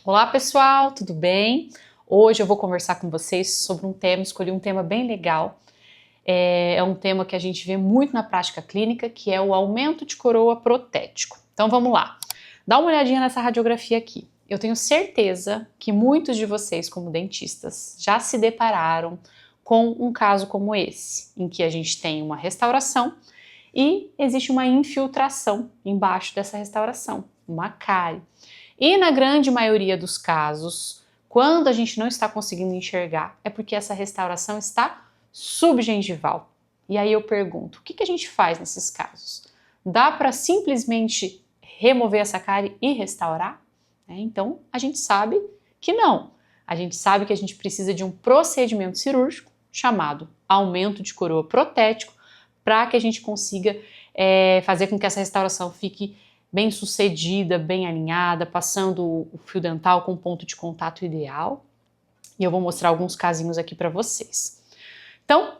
Olá pessoal, tudo bem? Hoje eu vou conversar com vocês sobre um tema, escolhi um tema bem legal. É um tema que a gente vê muito na prática clínica, que é o aumento de coroa protético. Então vamos lá, dá uma olhadinha nessa radiografia aqui. Eu tenho certeza que muitos de vocês, como dentistas, já se depararam com um caso como esse, em que a gente tem uma restauração e existe uma infiltração embaixo dessa restauração, uma cárie. E na grande maioria dos casos, quando a gente não está conseguindo enxergar, é porque essa restauração está subgengival. E aí eu pergunto, o que a gente faz nesses casos? Dá para simplesmente remover essa cárie e restaurar? Então, a gente sabe que não. A gente sabe que a gente precisa de um procedimento cirúrgico chamado aumento de coroa protético para que a gente consiga fazer com que essa restauração fique bem sucedida, bem alinhada, passando o fio dental com o ponto de contato ideal. E eu vou mostrar alguns casinhos aqui para vocês. Então,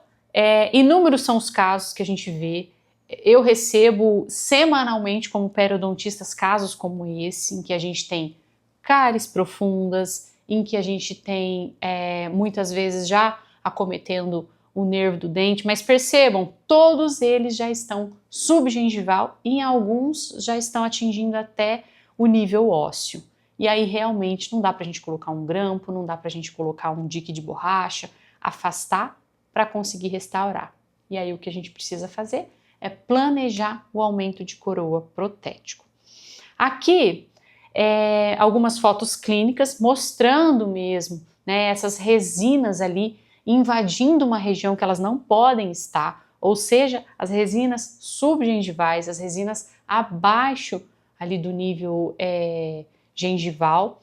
inúmeros são os casos que a gente vê. Eu recebo semanalmente como periodontistas casos como esse, em que a gente tem cáries profundas, em que a gente tem muitas vezes já acometendo o nervo do dente, mas percebam, todos eles já estão subgengival e em alguns já estão atingindo até o nível ósseo. E aí realmente não dá pra gente colocar um grampo, não dá pra gente colocar um dique de borracha, afastar para conseguir restaurar. E aí o que a gente precisa fazer é planejar o aumento de coroa protético. Aqui algumas fotos clínicas mostrando mesmo, né, essas resinas ali invadindo uma região que elas não podem estar, ou seja, as resinas subgengivais, as resinas abaixo ali do nível gengival,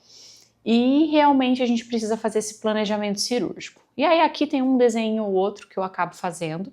e realmente a gente precisa fazer esse planejamento cirúrgico. E aí aqui tem um desenho ou outro que eu acabo fazendo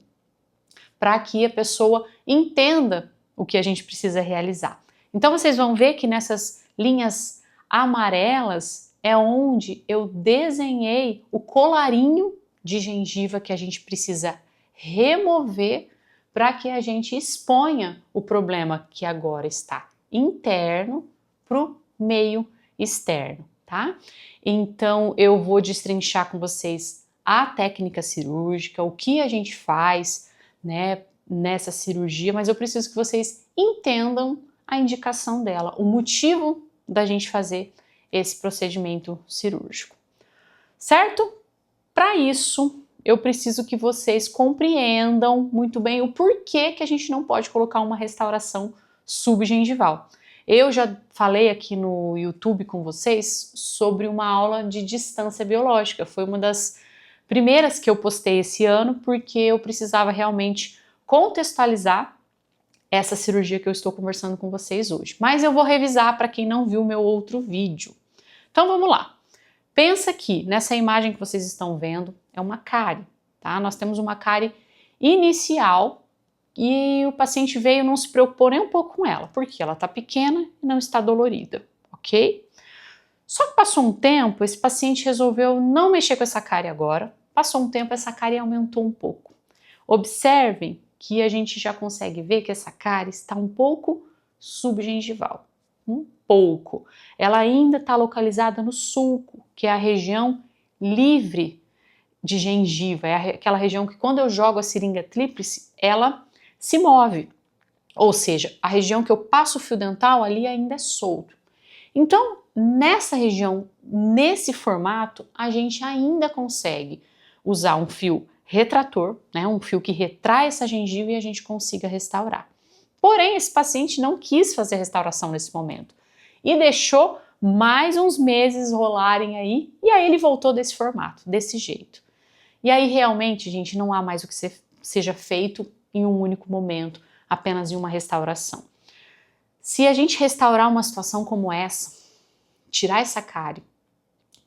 para que a pessoa entenda o que a gente precisa realizar. Então vocês vão ver que nessas linhas amarelas é onde eu desenhei o colarinho de gengiva que a gente precisa remover para que a gente exponha o problema que agora está interno para o meio externo, tá? Então eu vou destrinchar com vocês a técnica cirúrgica, o que a gente faz, né, nessa cirurgia, mas eu preciso que vocês entendam a indicação dela, o motivo da gente fazer esse procedimento cirúrgico, certo? Para isso, eu preciso que vocês compreendam muito bem o porquê que a gente não pode colocar uma restauração subgengival. Eu já falei aqui no YouTube com vocês sobre uma aula de distância biológica. Foi uma das primeiras que eu postei esse ano, porque eu precisava realmente contextualizar essa cirurgia que eu estou conversando com vocês hoje. Mas eu vou revisar para quem não viu meu outro vídeo. Então vamos lá. Pensa que nessa imagem que vocês estão vendo é uma cárie, tá? Nós temos uma cárie inicial e o paciente veio e não se preocupou nem um pouco com ela, porque ela está pequena e não está dolorida, ok? Só que passou um tempo, esse paciente resolveu não mexer com essa cárie agora, passou um tempo, essa cárie aumentou um pouco. Observem que a gente já consegue ver que essa cárie está um pouco subgengival. Um pouco. Ela ainda está localizada no sulco, que é a região livre de gengiva, é aquela região que quando eu jogo a seringa tríplice, ela se move. Ou seja, a região que eu passo o fio dental ali ainda é solto. Então, nessa região, nesse formato, a gente ainda consegue usar um fio retrator, né, um fio que retrai essa gengiva e a gente consiga restaurar. Porém, esse paciente não quis fazer restauração nesse momento e deixou mais uns meses rolarem aí, e aí ele voltou desse formato, desse jeito. E aí realmente, gente, não há mais o que seja feito em um único momento, apenas em uma restauração. Se a gente restaurar uma situação como essa, tirar essa cárie,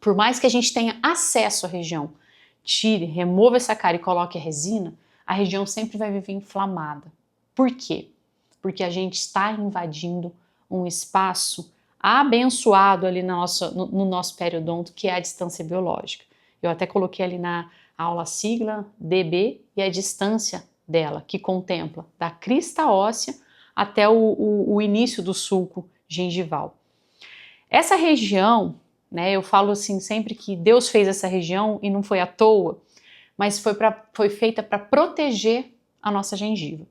por mais que a gente tenha acesso à região, tire, remova essa cárie e coloque a resina, a região sempre vai viver inflamada. Por quê? Porque a gente está invadindo um espaço abençoado ali no nosso periodonto, que é a distância biológica. Eu até coloquei ali na aula a sigla DB e a distância dela, que contempla da crista óssea até o início do sulco gengival. Essa região né? Eu falo assim sempre que Deus fez essa região e não foi à toa, mas foi feita para proteger a nossa gengiva.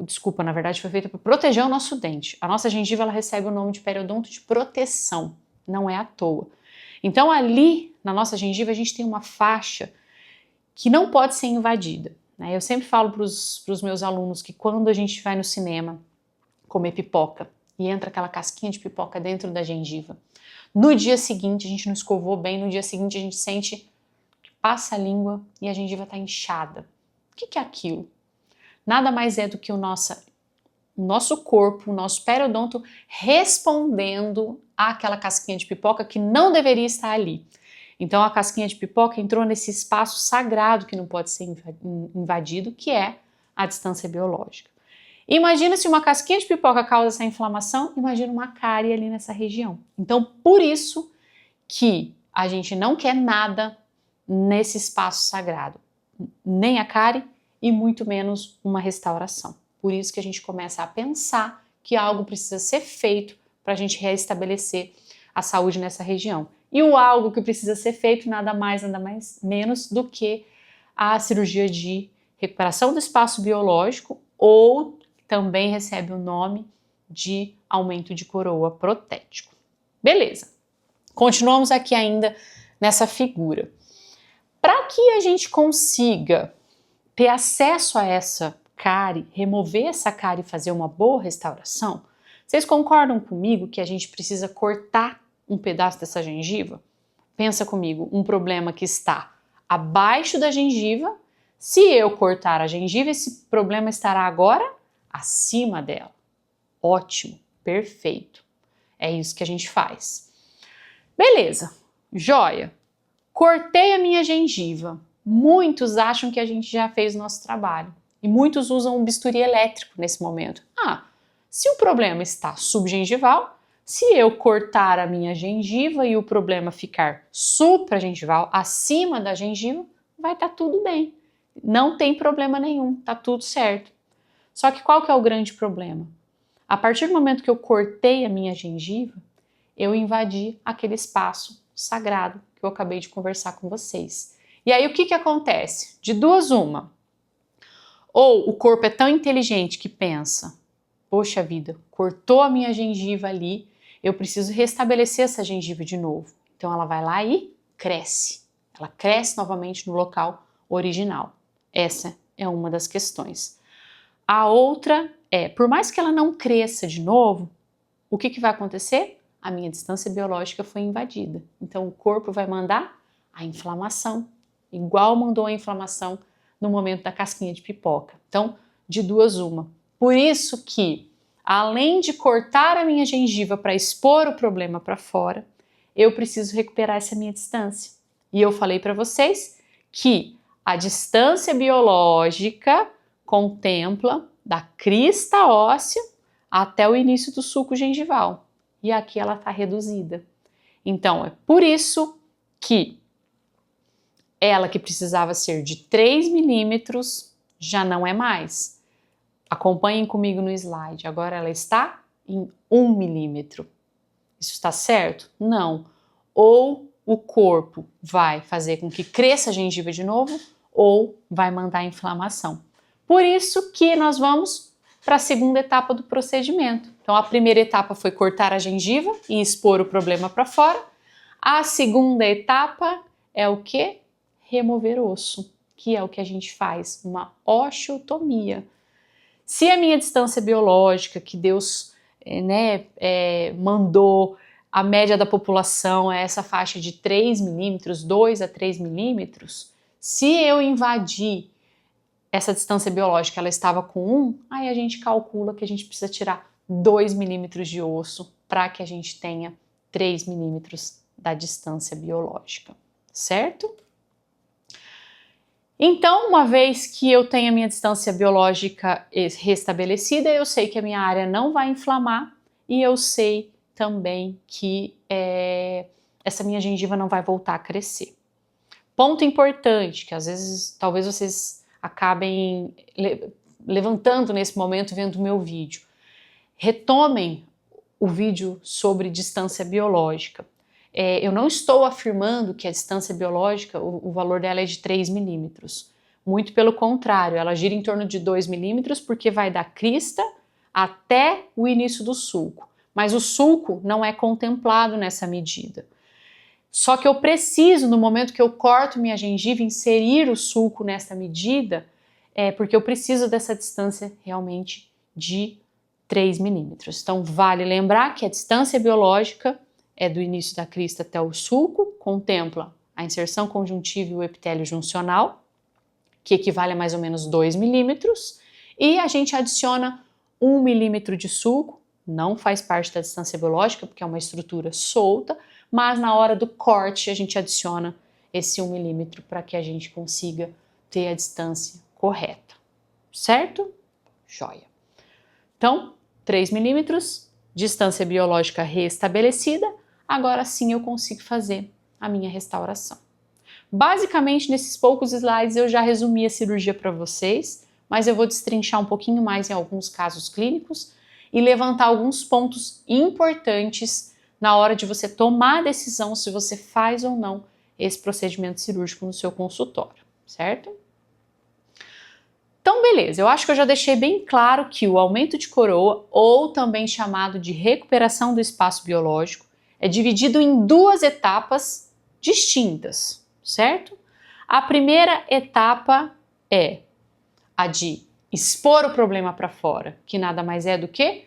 Desculpa, na verdade foi feita para proteger o nosso dente. A nossa gengiva ela recebe o nome de periodonto de proteção, não é à toa. Então ali na nossa gengiva a gente tem uma faixa que não pode ser invadida, né? Eu sempre falo para os meus alunos que quando a gente vai no cinema comer pipoca e entra aquela casquinha de pipoca dentro da gengiva, no dia seguinte a gente não escovou bem, no dia seguinte a gente sente que passa a língua e a gengiva está inchada. O que é aquilo? Nada mais é do que o nosso corpo, o nosso periodonto respondendo àquela casquinha de pipoca que não deveria estar ali. Então a casquinha de pipoca entrou nesse espaço sagrado que não pode ser invadido, que é a distância biológica. Imagina se uma casquinha de pipoca causa essa inflamação, imagina uma cárie ali nessa região. Então por isso que a gente não quer nada nesse espaço sagrado, nem a cárie e muito menos uma restauração. Por isso que a gente começa a pensar que algo precisa ser feito para a gente restabelecer a saúde nessa região. E o algo que precisa ser feito nada mais menos do que a cirurgia de recuperação do espaço biológico, ou também recebe o nome de aumento de coroa protético. Beleza, continuamos aqui ainda nessa figura. Para que a gente consiga ter acesso a essa cárie, remover essa cárie e fazer uma boa restauração, vocês concordam comigo que a gente precisa cortar um pedaço dessa gengiva? Pensa comigo, um problema que está abaixo da gengiva, se eu cortar a gengiva, esse problema estará agora acima dela. Ótimo, perfeito. É isso que a gente faz. Beleza, joia. Cortei a minha gengiva. Muitos acham que a gente já fez o nosso trabalho e muitos usam um bisturi elétrico nesse momento. Se o problema está subgengival, se eu cortar a minha gengiva e o problema ficar supragengival, acima da gengiva, vai estar tudo bem. Não tem problema nenhum, tá tudo certo. Só que qual que é o grande problema? A partir do momento que eu cortei a minha gengiva, eu invadi aquele espaço sagrado que eu acabei de conversar com vocês. E aí o que acontece? De duas uma. Ou o corpo é tão inteligente que pensa, poxa vida, cortou a minha gengiva ali, eu preciso restabelecer essa gengiva de novo. Então ela vai lá e cresce. Ela cresce novamente no local original. Essa é uma das questões. A outra é, por mais que ela não cresça de novo, o que vai acontecer? A minha distância biológica foi invadida. Então o corpo vai mandar a inflamação, igual mandou a inflamação no momento da casquinha de pipoca. Então, de duas uma. Por isso que, além de cortar a minha gengiva para expor o problema para fora, eu preciso recuperar essa minha distância. E eu falei para vocês que a distância biológica contempla da crista óssea até o início do sulco gengival. E aqui ela está reduzida. Então, é por isso que ela que precisava ser de 3 milímetros já não é mais. Acompanhem comigo no slide. Agora ela está em 1 milímetro. Isso está certo? Não. Ou o corpo vai fazer com que cresça a gengiva de novo, ou vai mandar inflamação. Por isso que nós vamos para a segunda etapa do procedimento. Então a primeira etapa foi cortar a gengiva e expor o problema para fora. A segunda etapa é o quê? Remover osso, que é o que a gente faz, uma osteotomia. Se a minha distância biológica, que Deus mandou, a média da população é essa faixa de 3 milímetros, 2 a 3 milímetros, se eu invadir essa distância biológica, ela estava com 1, aí a gente calcula que a gente precisa tirar 2 milímetros de osso para que a gente tenha 3 milímetros da distância biológica, certo? Então, uma vez que eu tenho a minha distância biológica restabelecida, eu sei que a minha área não vai inflamar e eu sei também que essa minha gengiva não vai voltar a crescer. Ponto importante, que às vezes, talvez vocês acabem levantando nesse momento vendo o meu vídeo. Retomem o vídeo sobre distância biológica. eu não estou afirmando que a distância biológica, o valor dela é de 3 milímetros. Muito pelo contrário, ela gira em torno de 2 milímetros porque vai da crista até o início do sulco. Mas o sulco não é contemplado nessa medida. Só que eu preciso, no momento que eu corto minha gengiva, inserir o sulco nessa medida, porque eu preciso dessa distância realmente de 3 milímetros. Então, vale lembrar que a distância biológica é do início da crista até o sulco, contempla a inserção conjuntiva e o epitélio juncional, que equivale a mais ou menos 2 milímetros, e a gente adiciona 1 milímetro de sulco, não faz parte da distância biológica, porque é uma estrutura solta, mas na hora do corte a gente adiciona esse 1 milímetro para que a gente consiga ter a distância correta, certo? Joia. Então, 3 milímetros, distância biológica restabelecida, agora sim eu consigo fazer a minha restauração. Basicamente, nesses poucos slides eu já resumi a cirurgia para vocês, mas eu vou destrinchar um pouquinho mais em alguns casos clínicos e levantar alguns pontos importantes na hora de você tomar a decisão se você faz ou não esse procedimento cirúrgico no seu consultório, certo? Então, beleza, eu acho que eu já deixei bem claro que o aumento de coroa, ou também chamado de recuperação do espaço biológico, é dividido em duas etapas distintas, certo? A primeira etapa é a de expor o problema para fora, que nada mais é do que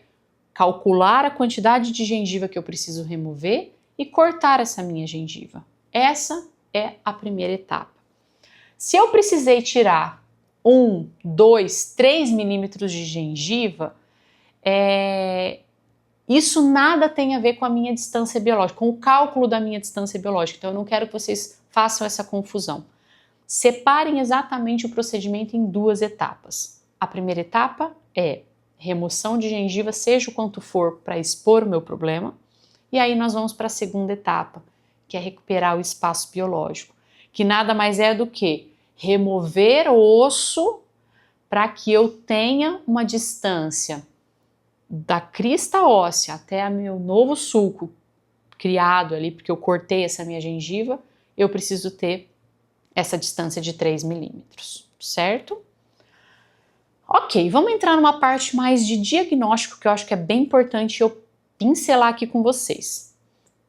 calcular a quantidade de gengiva que eu preciso remover e cortar essa minha gengiva. Essa é a primeira etapa. Se eu precisei tirar 1, 2, 3 milímetros de gengiva, isso nada tem a ver com a minha distância biológica, com o cálculo da minha distância biológica. Então eu não quero que vocês façam essa confusão. Separem exatamente o procedimento em duas etapas. A primeira etapa é remoção de gengiva, seja o quanto for, para expor o meu problema. E aí nós vamos para a segunda etapa, que é recuperar o espaço biológico, que nada mais é do que remover o osso para que eu tenha uma distância da crista óssea até o meu novo sulco criado ali, porque eu cortei essa minha gengiva, eu preciso ter essa distância de 3 milímetros, certo? Ok, vamos entrar numa parte mais de diagnóstico que eu acho que é bem importante eu pincelar aqui com vocês.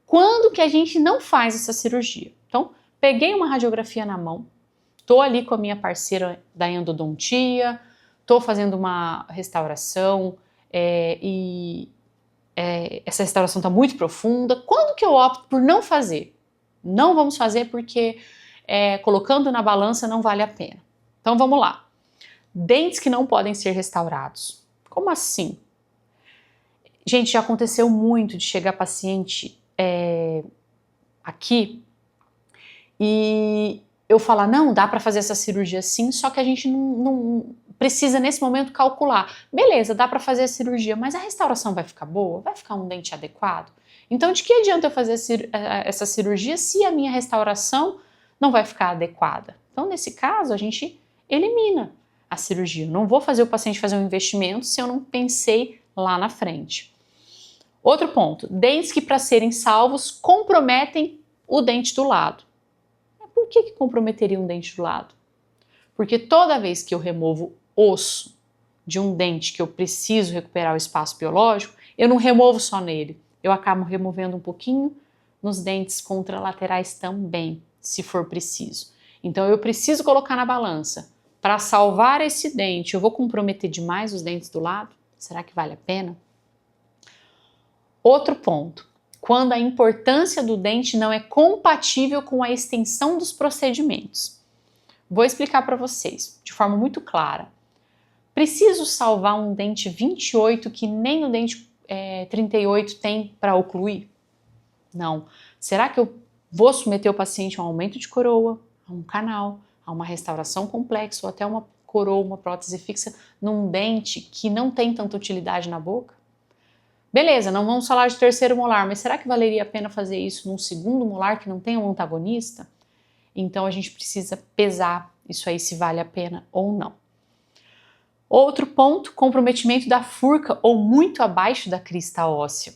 Quando que a gente não faz essa cirurgia? Então, peguei uma radiografia na mão, estou ali com a minha parceira da endodontia, estou fazendo uma restauração essa restauração está muito profunda. Quando que eu opto por não fazer? Não vamos fazer porque colocando na balança não vale a pena. Então vamos lá. Dentes que não podem ser restaurados. Como assim? Gente, já aconteceu muito de chegar paciente aqui e eu falar, não, dá para fazer essa cirurgia sim, só que a gente não precisa nesse momento calcular. Beleza, dá para fazer a cirurgia, mas a restauração vai ficar boa? Vai ficar um dente adequado? Então de que adianta eu fazer essa cirurgia se a minha restauração não vai ficar adequada? Então nesse caso a gente elimina a cirurgia. Não vou fazer o paciente fazer um investimento se eu não pensei lá na frente. Outro ponto, dentes que para serem salvos comprometem o dente do lado. Por que comprometeria um dente do lado? Porque toda vez que eu removo osso de um dente que eu preciso recuperar o espaço biológico, eu não removo só nele, eu acabo removendo um pouquinho nos dentes contralaterais também, se for preciso. Então eu preciso colocar na balança. Para salvar esse dente, eu vou comprometer demais os dentes do lado? Será que vale a pena? Outro ponto, quando a importância do dente não é compatível com a extensão dos procedimentos. Vou explicar para vocês de forma muito clara. Preciso salvar um dente 28 que nem o dente 38 tem para ocluir? Não. Será que eu vou submeter o paciente a um aumento de coroa, a um canal, a uma restauração complexa ou até uma coroa, uma prótese fixa num dente que não tem tanta utilidade na boca? Beleza, não vamos falar de terceiro molar, mas será que valeria a pena fazer isso num segundo molar que não tem um antagonista? Então a gente precisa pesar isso aí se vale a pena ou não. Outro ponto, comprometimento da furca ou muito abaixo da crista óssea.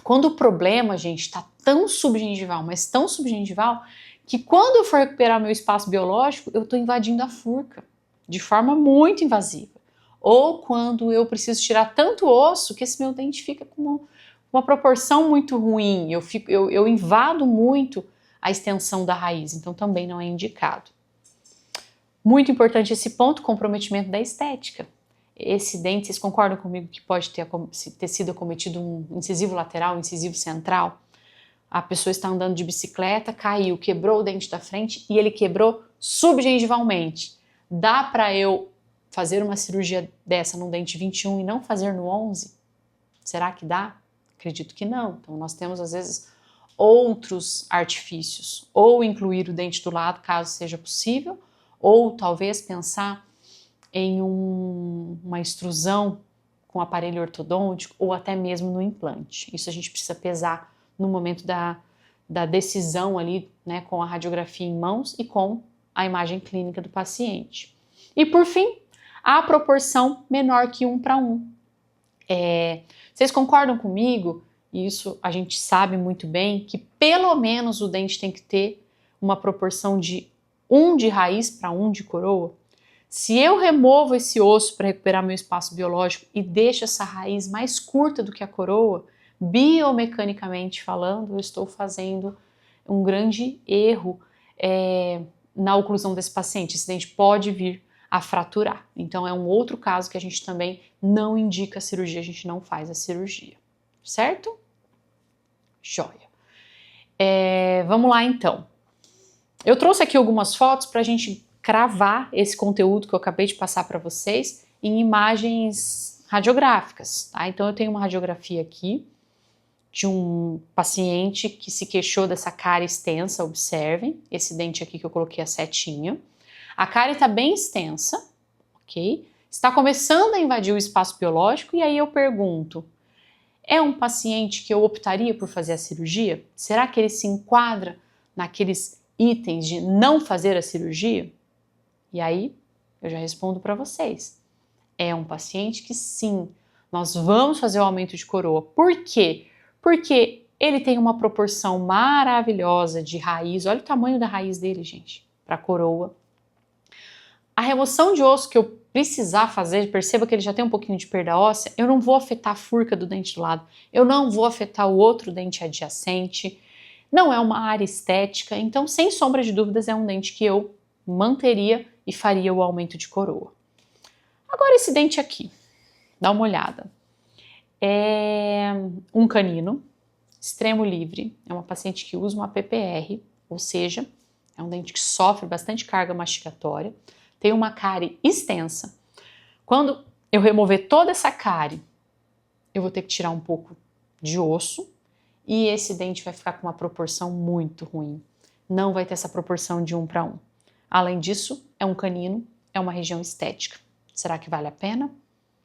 Quando o problema, gente, está tão subgengival, mas tão subgengival, que quando eu for recuperar meu espaço biológico, eu estou invadindo a furca de forma muito invasiva. Ou quando eu preciso tirar tanto osso que esse meu dente fica com uma proporção muito ruim, eu invado muito a extensão da raiz, então também não é indicado. Muito importante esse ponto, comprometimento da estética. Esse dente, vocês concordam comigo que pode ter sido cometido um incisivo lateral, um incisivo central? A pessoa está andando de bicicleta, caiu, quebrou o dente da frente e ele quebrou subgengivalmente. Dá para eu fazer uma cirurgia dessa no dente 21 e não fazer no 11? Será que dá? Acredito que não. Então nós temos às vezes outros artifícios, ou incluir o dente do lado, caso seja possível, ou talvez pensar em uma extrusão com aparelho ortodôntico ou até mesmo no implante. Isso a gente precisa pesar no momento da decisão ali, né, com a radiografia em mãos e com a imagem clínica do paciente. E por fim, a proporção menor que 1:1. Vocês concordam comigo? Isso a gente sabe muito bem que pelo menos o dente tem que ter uma proporção de 1 de raiz para 1 de coroa. Se eu removo esse osso para recuperar meu espaço biológico e deixo essa raiz mais curta do que a coroa, biomecanicamente falando, eu estou fazendo um grande erro na oclusão desse paciente. Esse dente pode vir a fraturar. Então é um outro caso que a gente também não indica a cirurgia, a gente não faz a cirurgia. Certo? Joia. Vamos lá então. Eu trouxe aqui algumas fotos para a gente cravar esse conteúdo que eu acabei de passar para vocês em imagens radiográficas, tá? Então eu tenho uma radiografia aqui de um paciente que se queixou dessa cárie extensa, observem, esse dente aqui que eu coloquei a setinha. A cárie está bem extensa, ok? Está começando a invadir o espaço biológico e aí eu pergunto, é um paciente que eu optaria por fazer a cirurgia? Será que ele se enquadra naqueles itens de não fazer a cirurgia? E aí, eu já respondo para vocês. É um paciente que sim, nós vamos fazer o aumento de coroa. Por quê? Porque ele tem uma proporção maravilhosa de raiz. Olha o tamanho da raiz dele, gente, para a coroa. A remoção de osso que eu precisar fazer, perceba que ele já tem um pouquinho de perda óssea, eu não vou afetar a furca do dente do lado, eu não vou afetar o outro dente adjacente, não é uma área estética, então sem sombra de dúvidas é um dente que eu manteria e faria o aumento de coroa. Agora esse dente aqui, dá uma olhada. É um canino, extremo livre, é uma paciente que usa uma PPR, ou seja, é um dente que sofre bastante carga mastigatória, tem uma cárie extensa. Quando eu remover toda essa cárie, eu vou ter que tirar um pouco de osso e esse dente vai ficar com uma proporção muito ruim. Não vai ter essa proporção de 1:1. Além disso, é um canino, é uma região estética. Será que vale a pena?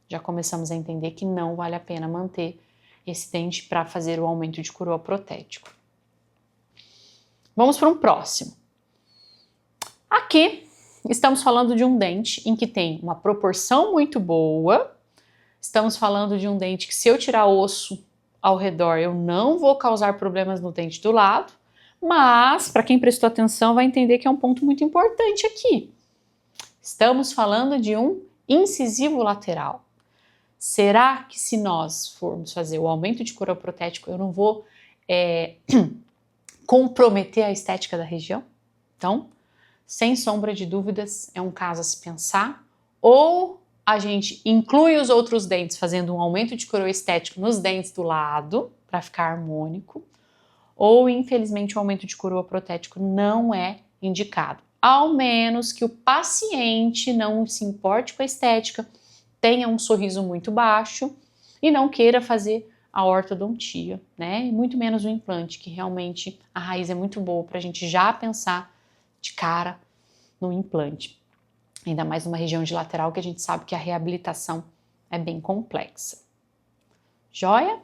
Já começamos a entender que não vale a pena manter esse dente para fazer o aumento de coroa protético. Vamos para um próximo. Aqui estamos falando de um dente em que tem uma proporção muito boa. Estamos falando de um dente que, se eu tirar osso ao redor, eu não vou causar problemas no dente do lado. Mas, para quem prestou atenção, vai entender que é um ponto muito importante aqui. Estamos falando de um incisivo lateral. Será que, se nós formos fazer o aumento de coroa protético, eu não vou comprometer a estética da região? Então, sem sombra de dúvidas, é um caso a se pensar. Ou a gente inclui os outros dentes fazendo um aumento de coroa estético nos dentes do lado, para ficar harmônico. Ou, infelizmente, o aumento de coroa protético não é indicado. Ao menos que o paciente não se importe com a estética, tenha um sorriso muito baixo e não queira fazer a ortodontia, né? E muito menos o implante, que realmente a raiz é muito boa para a gente já pensar de cara no implante. Ainda mais numa região de lateral que a gente sabe que a reabilitação é bem complexa. Joia?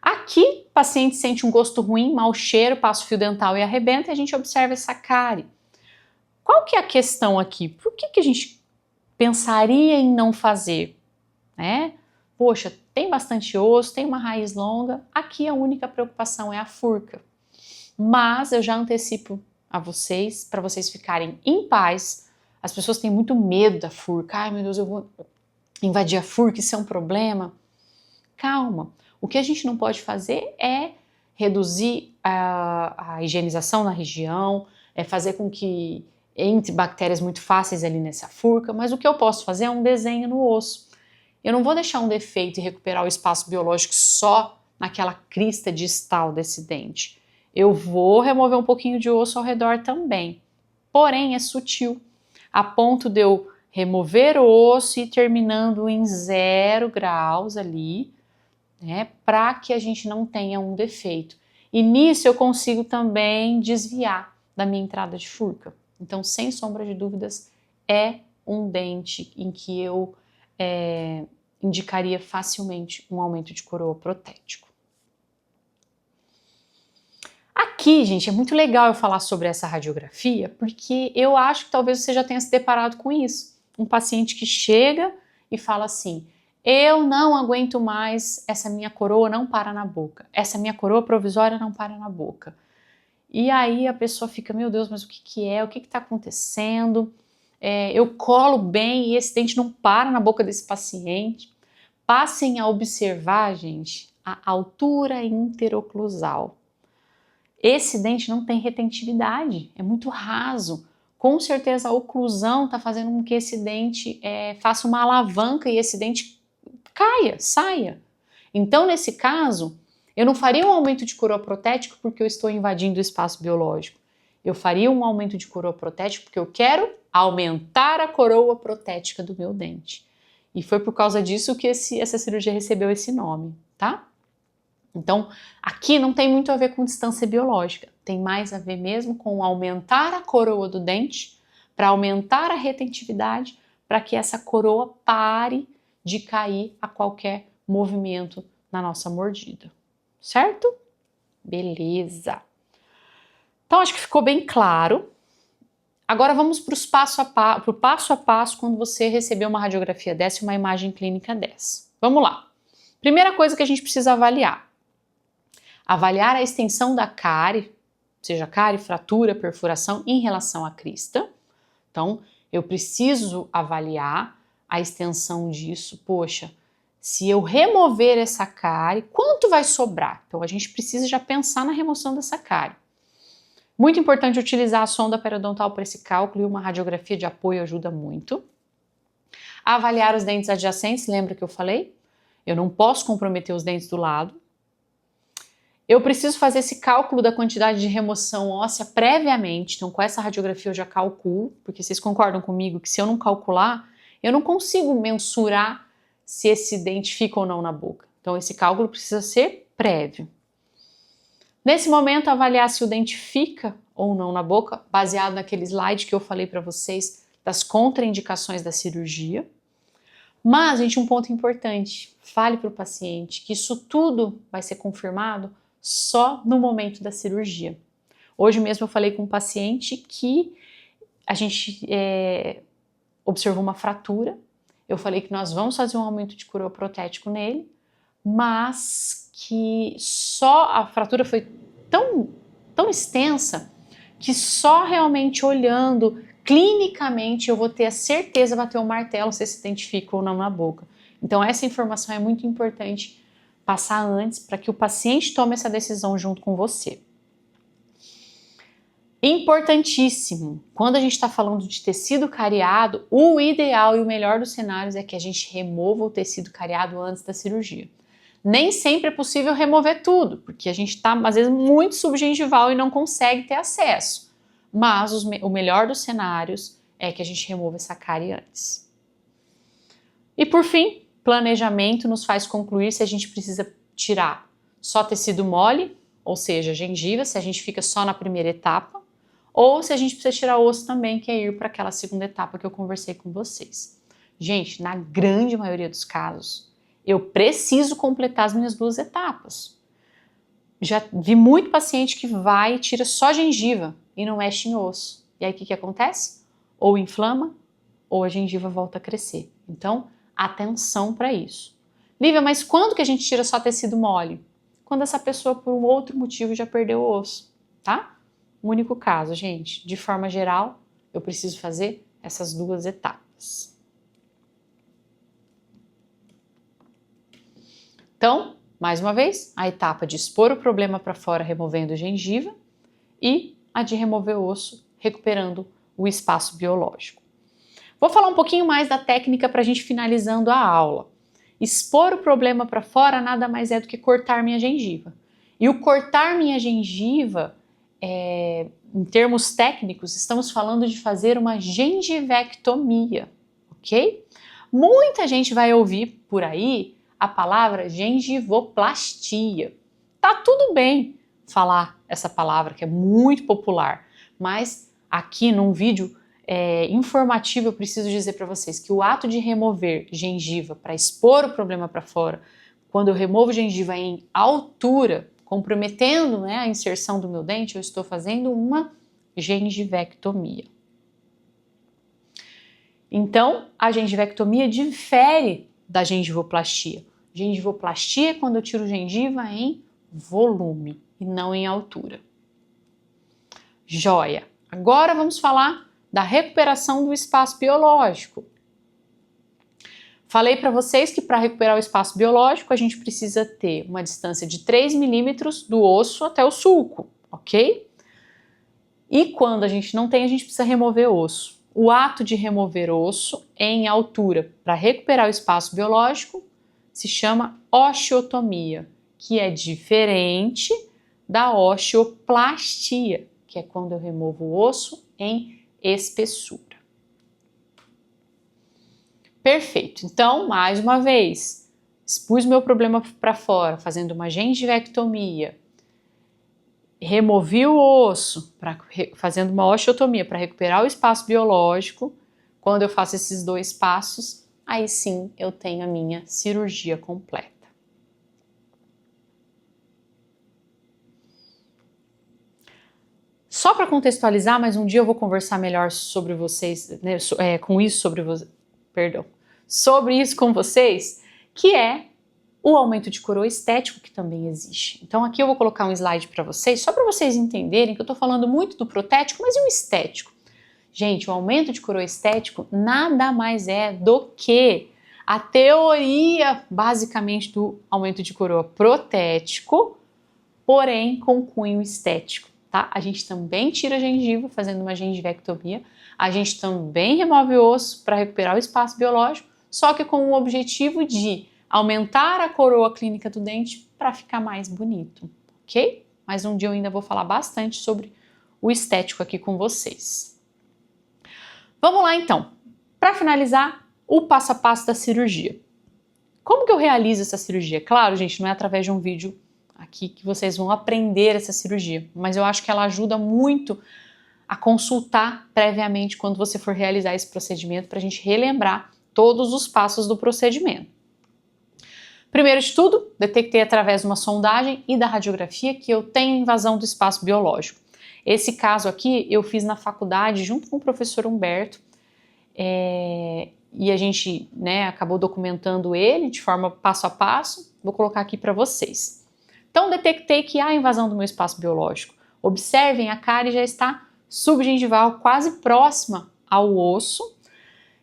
Aqui, o paciente sente um gosto ruim, mau cheiro, passa o fio dental e arrebenta e a gente observa essa cárie. Qual que é a questão aqui? Por que a gente pensaria em não fazer? Né? poxa, tem bastante osso, tem uma raiz longa, aqui a única preocupação é a furca. Mas eu já antecipo a vocês, para vocês ficarem em paz. As pessoas têm muito medo da furca. Ai, meu Deus, eu vou invadir a furca, isso é um problema. Calma. O que a gente não pode fazer é reduzir a higienização na região, é fazer com que entre bactérias muito fáceis ali nessa furca, mas o que eu posso fazer é um desenho no osso. Eu não vou deixar um defeito e recuperar o espaço biológico só naquela crista distal desse dente. Eu vou remover um pouquinho de osso ao redor também. Porém, é sutil, a ponto de eu remover o osso e terminando em 0 graus ali, né, para que a gente não tenha um defeito. E nisso eu consigo também desviar da minha entrada de furca. Então, sem sombra de dúvidas, é um dente em que eu indicaria facilmente um aumento de coroa protético. Aqui, gente, é muito legal eu falar sobre essa radiografia, porque eu acho que talvez você já tenha se deparado com isso. Um paciente que chega e fala assim: eu não aguento mais, essa minha coroa não para na boca, essa minha coroa provisória não para na boca. E aí a pessoa fica, meu Deus, mas o que é? O que está acontecendo? Eu colo bem e esse dente não para na boca desse paciente. Passem a observar, gente, a altura interoclusal. Esse dente não tem retentividade, é muito raso. Com certeza a oclusão está fazendo com que esse dente faça uma alavanca e esse dente caia, saia. Então, nesse caso, eu não faria um aumento de coroa protético porque eu estou invadindo o espaço biológico. Eu faria um aumento de coroa protético porque eu quero aumentar a coroa protética do meu dente. E foi por causa disso que essa cirurgia recebeu esse nome, tá? Então, aqui não tem muito a ver com distância biológica, tem mais a ver mesmo com aumentar a coroa do dente, para aumentar a retentividade, para que essa coroa pare de cair a qualquer movimento na nossa mordida, certo? Beleza! Então, acho que ficou bem claro. Agora vamos para o passo a passo quando você receber uma radiografia dessa e uma imagem clínica dessa. Vamos lá. Primeira coisa que a gente precisa avaliar. Avaliar a extensão da cárie, seja cárie, fratura, perfuração, em relação à crista. Então, eu preciso avaliar a extensão disso. Poxa, se eu remover essa cárie, quanto vai sobrar? Então, a gente precisa já pensar na remoção dessa cárie. Muito importante utilizar a sonda periodontal para esse cálculo e uma radiografia de apoio ajuda muito. Avaliar os dentes adjacentes, lembra que eu falei? Eu não posso comprometer os dentes do lado. Eu preciso fazer esse cálculo da quantidade de remoção óssea previamente, então com essa radiografia eu já calculo, porque vocês concordam comigo que se eu não calcular, eu não consigo mensurar se esse dente fica ou não na boca. Então esse cálculo precisa ser prévio. Nesse momento, avaliar se o dente fica ou não na boca, baseado naquele slide que eu falei para vocês das contraindicações da cirurgia. Mas, gente, um ponto importante, fale para o paciente que isso tudo vai ser confirmado só no momento da cirurgia. Hoje mesmo eu falei com um paciente que a gente observou uma fratura. Eu falei que nós vamos fazer um aumento de coroa protético nele, mas que só a fratura foi tão extensa que só realmente olhando clinicamente eu vou ter a certeza, bater o martelo se esse dente fica ou não na boca. Então essa informação é muito importante passar antes para que o paciente tome essa decisão junto com você. Importantíssimo, quando a gente está falando de tecido cariado, o ideal e o melhor dos cenários é que a gente remova o tecido cariado antes da cirurgia. Nem sempre é possível remover tudo, porque a gente está, às vezes, muito subgengival e não consegue ter acesso. Mas o melhor dos cenários é que a gente remova essa cárie antes. E por fim, planejamento nos faz concluir se a gente precisa tirar só tecido mole, ou seja, gengiva, se a gente fica só na primeira etapa, ou se a gente precisa tirar osso também, que é ir para aquela segunda etapa que eu conversei com vocês. Gente, na grande maioria dos casos, eu preciso completar as minhas 2 etapas. Já vi muito paciente que vai e tira só gengiva e não mexe em osso. E aí o que acontece? Ou inflama, ou a gengiva volta a crescer. Então, atenção para isso. Lívia, mas quando que a gente tira só tecido mole? Quando essa pessoa, por um outro motivo, já perdeu o osso, tá? O único caso, gente. De forma geral, eu preciso fazer essas duas etapas. Então, mais uma vez, a etapa de expor o problema para fora removendo gengiva e a de remover o osso recuperando o espaço biológico. Vou falar um pouquinho mais da técnica para a gente finalizando a aula. Expor o problema para fora nada mais é do que cortar minha gengiva. E o cortar minha gengiva, em termos técnicos, estamos falando de fazer uma gengivectomia, ok? Muita gente vai ouvir por aí a palavra gengivoplastia. Tá tudo bem falar essa palavra que é muito popular, mas aqui num vídeo informativo eu preciso dizer para vocês que o ato de remover gengiva para expor o problema para fora, quando eu removo gengiva em altura, comprometendo, né, a inserção do meu dente, eu estou fazendo uma gengivectomia. Então, a gengivectomia difere da gengivoplastia. Gengivoplastia é quando eu tiro gengiva em volume e não em altura. Joia! Agora vamos falar da recuperação do espaço biológico. Falei para vocês que para recuperar o espaço biológico a gente precisa ter uma distância de 3 milímetros do osso até o sulco, ok? E quando a gente não tem, a gente precisa remover osso. O ato de remover osso em altura para recuperar o espaço biológico se chama osteotomia, que é diferente da osteoplastia, que é quando eu removo o osso em espessura. Perfeito. Então, mais uma vez, expus meu problema para fora, fazendo uma gengivectomia, removi o osso, fazendo uma osteotomia para recuperar o espaço biológico. Quando eu faço esses dois passos, aí sim eu tenho a minha cirurgia completa. Só para contextualizar, mas um dia eu vou conversar melhor sobre vocês, né, sobre isso com vocês, que é o aumento de coroa estético que também existe. Então aqui eu vou colocar um slide para vocês, só para vocês entenderem que eu estou falando muito do protético, mas e o estético? Gente, o aumento de coroa estético nada mais é do que a teoria, basicamente, do aumento de coroa protético, porém com cunho estético. Tá? A gente também tira a gengiva fazendo uma gengivectomia, a gente também remove o osso para recuperar o espaço biológico, só que com o objetivo de aumentar a coroa clínica do dente para ficar mais bonito, ok? Mas um dia eu ainda vou falar bastante sobre o estético aqui com vocês. Vamos lá então, para finalizar, o passo a passo da cirurgia. Como que eu realizo essa cirurgia? Claro, gente, não é através de um vídeo aqui que vocês vão aprender essa cirurgia, mas eu acho que ela ajuda muito a consultar previamente quando você for realizar esse procedimento para a gente relembrar todos os passos do procedimento. Primeiro de tudo, detectei através de uma sondagem e da radiografia que eu tenho invasão do espaço biológico. Esse caso aqui eu fiz na faculdade junto com o professor Humberto e a gente, né, acabou documentando ele de forma passo a passo. Vou colocar aqui para vocês. Então, detectei que há invasão do meu espaço biológico. Observem, a cárie já está subgengival, quase próxima ao osso.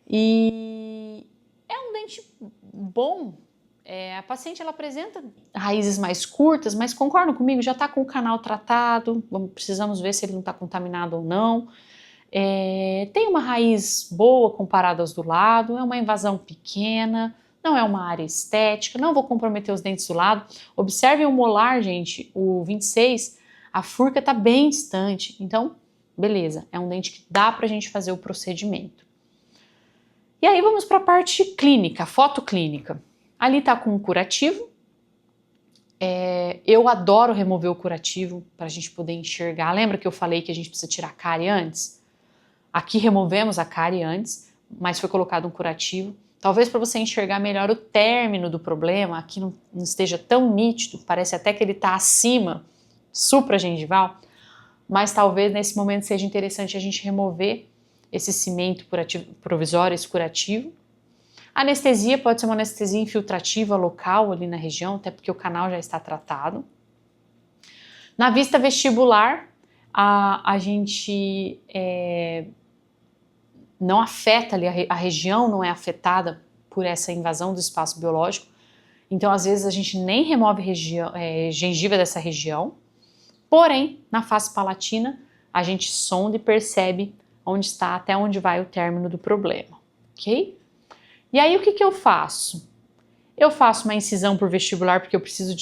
E é um dente bom. A paciente ela apresenta raízes mais curtas, mas concordam comigo? Já está com o canal tratado, precisamos ver se ele não está contaminado ou não. Tem uma raiz boa comparada às do lado, é uma invasão pequena. Não é uma área estética, não vou comprometer os dentes do lado. Observem o molar, gente, o 26, a furca está bem distante. Então, beleza, é um dente que dá pra gente fazer o procedimento. E aí vamos para a parte clínica, fotoclínica. Ali tá com um curativo. Eu adoro remover o curativo para a gente poder enxergar. Lembra que eu falei que a gente precisa tirar a cárie antes? Aqui removemos a cárie antes, mas foi colocado um curativo. Talvez para você enxergar melhor o término do problema, aqui não esteja tão nítido, parece até que ele está acima, supragengival, mas talvez nesse momento seja interessante a gente remover esse cimento provisório, esse curativo. Anestesia pode ser uma anestesia infiltrativa local ali na região, até porque o canal já está tratado. Na vista vestibular, a gente não afeta ali, a região não é afetada por essa invasão do espaço biológico, então às vezes a gente nem remove gengiva dessa região, porém na face palatina a gente sonda e percebe onde está, até onde vai o término do problema, ok? E aí o que eu faço? Eu faço uma incisão por vestibular porque eu preciso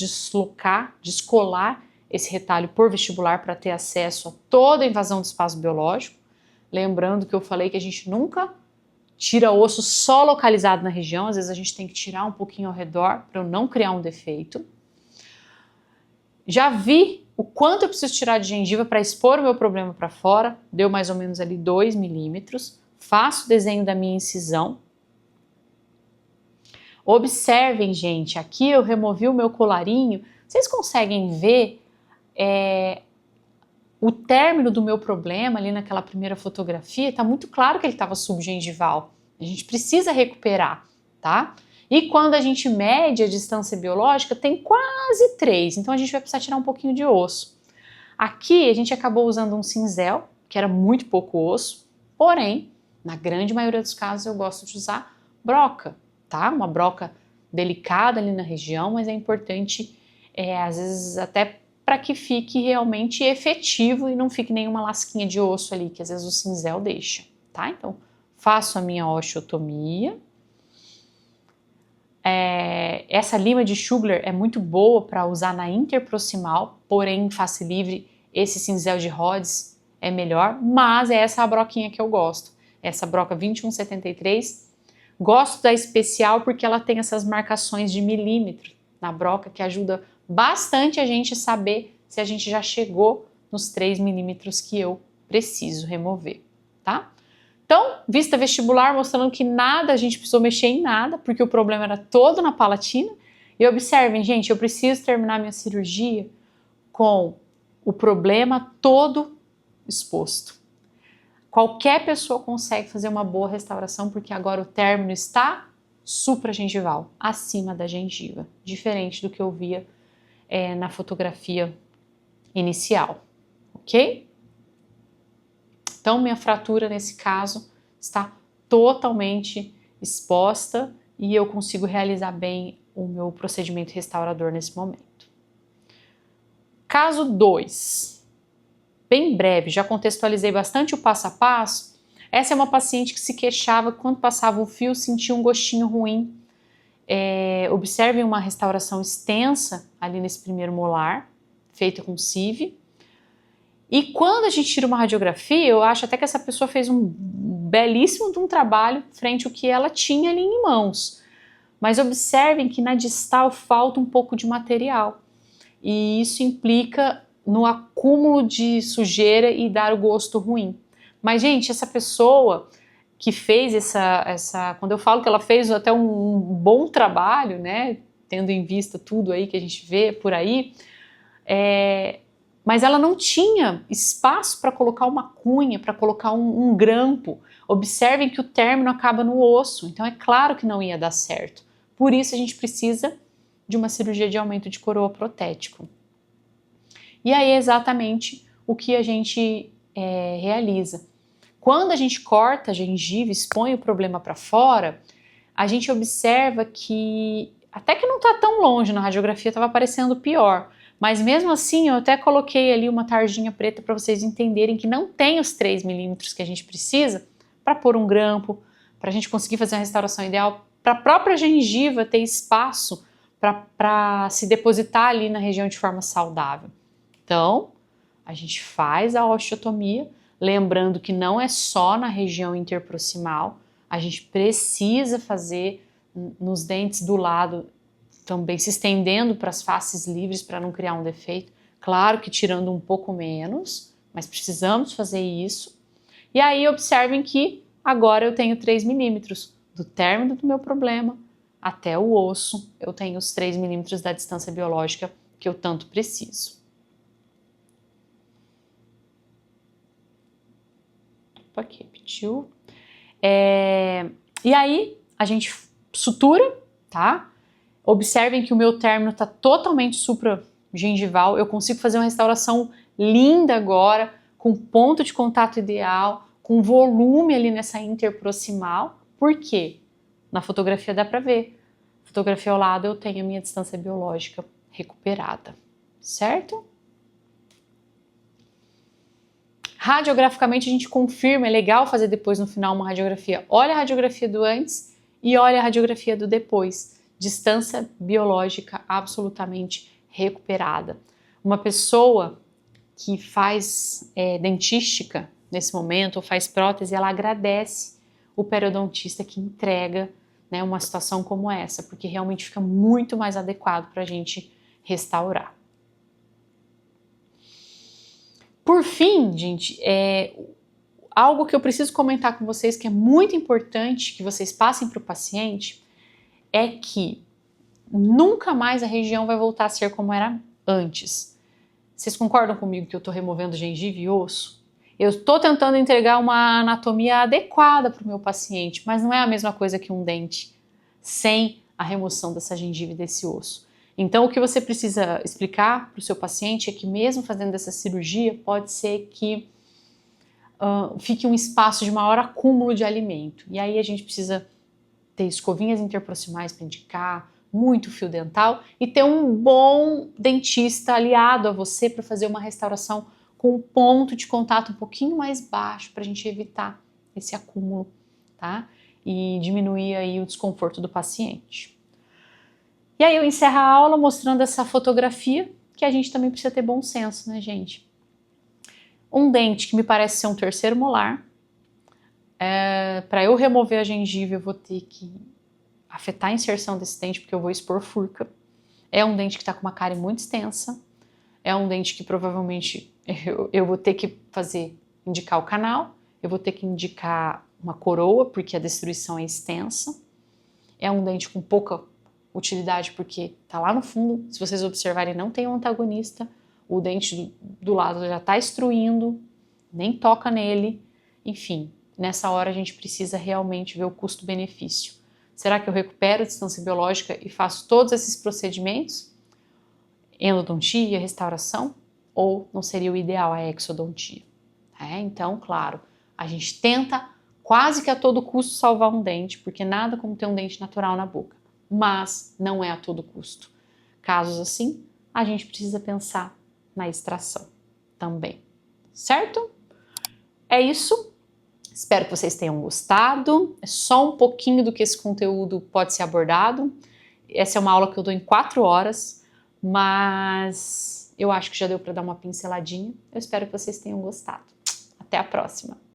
descolar esse retalho por vestibular para ter acesso a toda a invasão do espaço biológico. Lembrando que eu falei que a gente nunca tira osso só localizado na região, às vezes a gente tem que tirar um pouquinho ao redor para eu não criar um defeito. Já vi o quanto eu preciso tirar de gengiva para expor o meu problema para fora, deu mais ou menos ali 2 milímetros. Faço o desenho da minha incisão. Observem, gente, aqui eu removi o meu colarinho. Vocês conseguem ver o término do meu problema ali naquela primeira fotografia? Está muito claro que ele estava subgengival. A gente precisa recuperar, tá? E quando a gente mede a distância biológica, tem quase 3, então a gente vai precisar tirar um pouquinho de osso. Aqui a gente acabou usando um cinzel, que era muito pouco osso, porém, na grande maioria dos casos eu gosto de usar broca, tá? Uma broca delicada ali na região, mas é importante, às vezes, até para que fique realmente efetivo e não fique nenhuma lasquinha de osso ali, que às vezes o cinzel deixa, tá? Então, faço a minha osteotomia. Essa lima de Schugler é muito boa para usar na interproximal, porém, em face livre, esse cinzel de Rhodes é melhor, mas é essa a broquinha que eu gosto. Essa broca 2173. Gosto da especial porque ela tem essas marcações de milímetro na broca que ajuda bastante a gente saber se a gente já chegou nos 3 milímetros que eu preciso remover, tá? Então, vista vestibular mostrando que nada, a gente precisou mexer em nada, porque o problema era todo na palatina. E observem, gente, eu preciso terminar minha cirurgia com o problema todo exposto. Qualquer pessoa consegue fazer uma boa restauração, porque agora o término está supragengival, acima da gengiva, diferente do que eu via na fotografia inicial, ok? Então, minha fratura nesse caso está totalmente exposta e eu consigo realizar bem o meu procedimento restaurador nesse momento. Caso 2, bem breve, já contextualizei bastante o passo a passo. Essa é uma paciente que se queixava que quando passava o fio sentia um gostinho ruim. Observem uma restauração extensa ali nesse primeiro molar, feita com CIV. E quando a gente tira uma radiografia, eu acho até que essa pessoa fez um belíssimo de um trabalho frente ao que ela tinha ali em mãos. Mas observem que na distal falta um pouco de material. E isso implica no acúmulo de sujeira e dar o gosto ruim. Mas, gente, essa pessoa que fez quando eu falo que ela fez até um bom trabalho, né, tendo em vista tudo aí que a gente vê por aí, mas ela não tinha espaço para colocar uma cunha, para colocar um grampo. Observem que o término acaba no osso, então é claro que não ia dar certo. Por isso a gente precisa de uma cirurgia de aumento de coroa protético. E aí é exatamente o que a gente realiza. Quando a gente corta a gengiva, expõe o problema para fora, a gente observa que até que não está tão longe, na radiografia estava parecendo pior, mas mesmo assim eu até coloquei ali uma tarjinha preta para vocês entenderem que não tem os 3 milímetros que a gente precisa para pôr um grampo, para a gente conseguir fazer uma restauração ideal, para a própria gengiva ter espaço para se depositar ali na região de forma saudável. Então, a gente faz a osteotomia, lembrando que não é só na região interproximal, a gente precisa fazer nos dentes do lado também, se estendendo para as faces livres para não criar um defeito. Claro que tirando um pouco menos, mas precisamos fazer isso. E aí observem que agora eu tenho 3 milímetros do término do meu problema até o osso, eu tenho os 3 milímetros da distância biológica que eu tanto preciso. Opa, aqui repetiu. E aí a gente sutura, tá? Observem que o meu término está totalmente supragengival, eu consigo fazer uma restauração linda agora, com ponto de contato ideal, com volume ali nessa interproximal. Por quê? Na fotografia dá para ver. Fotografia ao lado eu tenho a minha distância biológica recuperada, certo? Radiograficamente a gente confirma, é legal fazer depois no final uma radiografia. Olha a radiografia do antes e olha a radiografia do depois. Distância biológica absolutamente recuperada. Uma pessoa que faz dentística nesse momento, ou faz prótese, ela agradece o periodontista que entrega, né, uma situação como essa, porque realmente fica muito mais adequado para a gente restaurar. Por fim, gente, algo que eu preciso comentar com vocês, que é muito importante que vocês passem para o paciente, é que nunca mais a região vai voltar a ser como era antes. Vocês concordam comigo que eu estou removendo gengiva e osso? Eu estou tentando entregar uma anatomia adequada para o meu paciente, mas não é a mesma coisa que um dente sem a remoção dessa gengiva e desse osso. Então, o que você precisa explicar para o seu paciente é que mesmo fazendo essa cirurgia, pode ser que fique um espaço de maior acúmulo de alimento. E aí a gente precisa ter escovinhas interproximais para indicar, muito fio dental e ter um bom dentista aliado a você para fazer uma restauração com um ponto de contato um pouquinho mais baixo para a gente evitar esse acúmulo, tá? E diminuir aí o desconforto do paciente. E aí eu encerro a aula mostrando essa fotografia, que a gente também precisa ter bom senso, né, gente? Um dente que me parece ser um terceiro molar. Para eu remover a gengiva, eu vou ter que afetar a inserção desse dente, porque eu vou expor furca. É um dente que está com uma cárie muito extensa. É um dente que provavelmente eu vou ter que indicar o canal. Eu vou ter que indicar uma coroa, porque a destruição é extensa. É um dente com pouca utilidade, porque está lá no fundo. Se vocês observarem, não tem um antagonista. O dente do lado já está extruindo, nem toca nele. Enfim, nessa hora a gente precisa realmente ver o custo-benefício. Será que eu recupero a distância biológica e faço todos esses procedimentos? Endodontia, restauração? Ou não seria o ideal a exodontia? Então, claro, a gente tenta quase que a todo custo salvar um dente, porque nada como ter um dente natural na boca. Mas não é a todo custo. Casos assim, a gente precisa pensar na extração também, certo? É isso. Espero que vocês tenham gostado. É só um pouquinho do que esse conteúdo pode ser abordado. Essa é uma aula que eu dou em 4 horas, mas eu acho que já deu para dar uma pinceladinha. Eu espero que vocês tenham gostado. Até a próxima!